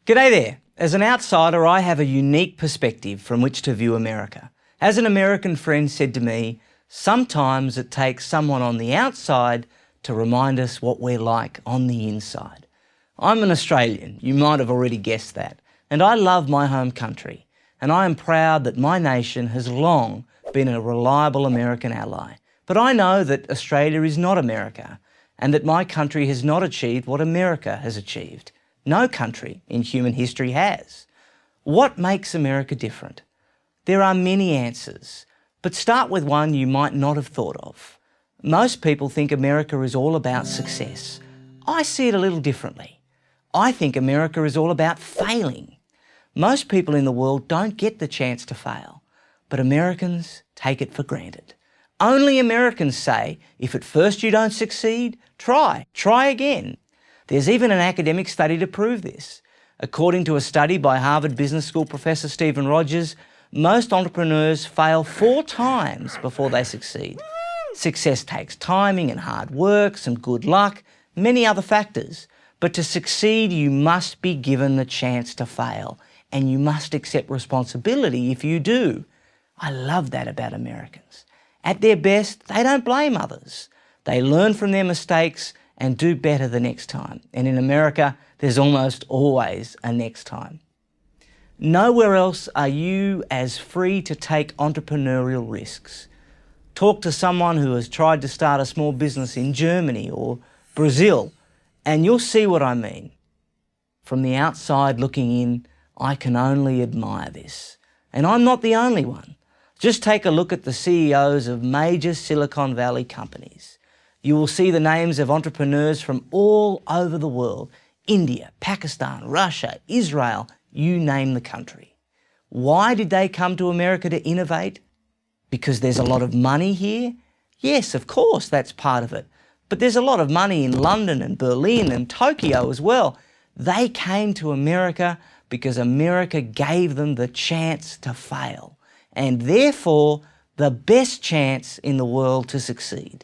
G'day there. As an outsider, I have a unique perspective from which to view America. As an American friend said to me, sometimes it takes someone on the outside to remind us what we're like on the inside. I'm an Australian, you might have already guessed that, and I love my home country, and I am proud that my nation has long been a reliable American ally. But I know that Australia is not America, and that my country has not achieved what America has achieved. No country in human history has. What makes America different? There are many answers, but start with one you might not have thought of. Most people think America is all about success. I see it a little differently. I think America is all about failing. Most people in the world don't get the chance to fail, but Americans take it for granted. Only Americans say, if at first you don't succeed, try again. There's even an academic study to prove this. According to a study by Harvard Business School professor Stephen Rogers, most entrepreneurs fail 4 times before they succeed. Success takes timing and hard work, some good luck, many other factors. But to succeed, you must be given the chance to fail, and you must accept responsibility if you do. I love that about Americans. At their best, they don't blame others. They learn from their mistakes and do better the next time. And in America, there's almost always a next time. Nowhere else are you as free to take entrepreneurial risks. Talk to someone who has tried to start a small business in Germany or Brazil, and you'll see what I mean. From the outside looking in, I can only admire this. And I'm not the only one. Just take a look at the CEOs of major Silicon Valley companies. You will see the names of entrepreneurs from all over the world: India, Pakistan, Russia, Israel, you name the country. Why did they come to America to innovate? Because there's a lot of money here? Yes, of course, that's part of it. But there's a lot of money in London and Berlin and Tokyo as well. They came to America because America gave them the chance to fail, and therefore the best chance in the world to succeed.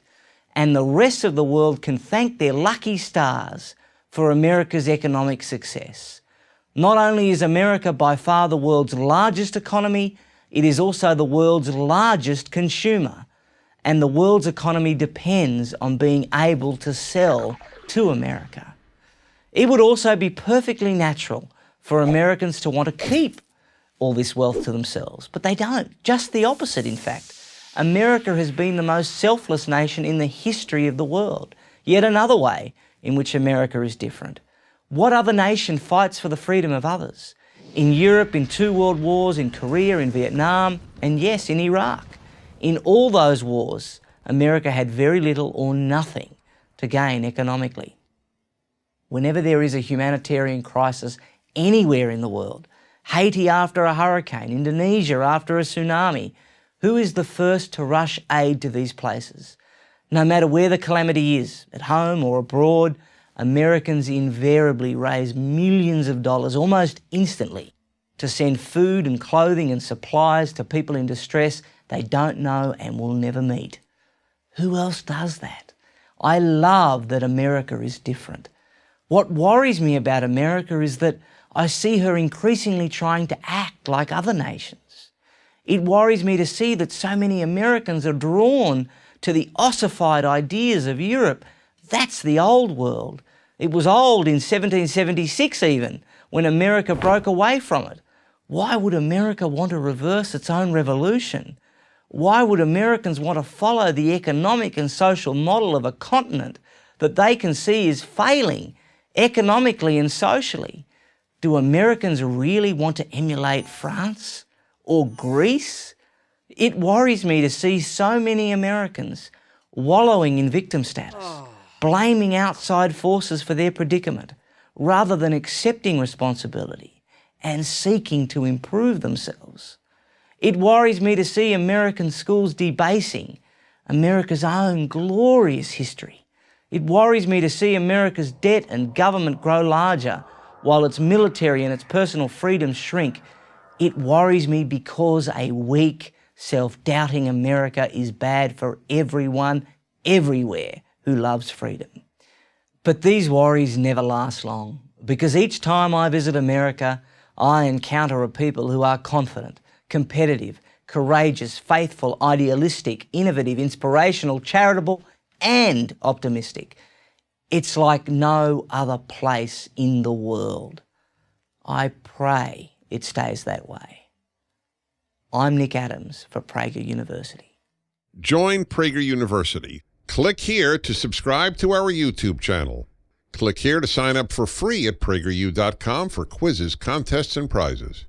And the rest of the world can thank their lucky stars for America's economic success. Not only is America by far the world's largest economy, it is also the world's largest consumer. And the world's economy depends on being able to sell to America. It would also be perfectly natural for Americans to want to keep all this wealth to themselves, but they don't. Just the opposite, in fact. America has been the most selfless nation in the history of the world. Yet another way in which America is different. What other nation fights for the freedom of others? In Europe, in 2 world wars, in Korea, in Vietnam, and yes, in Iraq. In all those wars, America had very little or nothing to gain economically. Whenever there is a humanitarian crisis anywhere in the world, Haiti after a hurricane, Indonesia after a tsunami, who is the first to rush aid to these places? No matter where the calamity is, at home or abroad, Americans invariably raise millions of dollars almost instantly to send food and clothing and supplies to people in distress they don't know and will never meet. Who else does that? I love that America is different. What worries me about America is that I see her increasingly trying to act like other nations. It worries me to see that so many Americans are drawn to the ossified ideas of Europe. That's the old world. It was old in 1776 even, when America broke away from it. Why would America want to reverse its own revolution? Why would Americans want to follow the economic and social model of a continent that they can see is failing economically and socially? Do Americans really want to emulate France or Greece? It worries me to see so many Americans wallowing in victim status, blaming outside forces for their predicament, rather than accepting responsibility and seeking to improve themselves. It worries me to see American schools debasing America's own glorious history. It worries me to see America's debt and government grow larger while its military and its personal freedoms shrink. It worries me because a weak, self-doubting America is bad for everyone, everywhere, who loves freedom. But these worries never last long. Because each time I visit America, I encounter a people who are confident, competitive, courageous, faithful, idealistic, innovative, inspirational, charitable, and optimistic. It's like no other place in the world. I pray it stays that way. I'm Nick Adams for Prager University. Join Prager University. Click here to subscribe to our YouTube channel. Click here to sign up for free at PragerU.com for quizzes, contests, and prizes.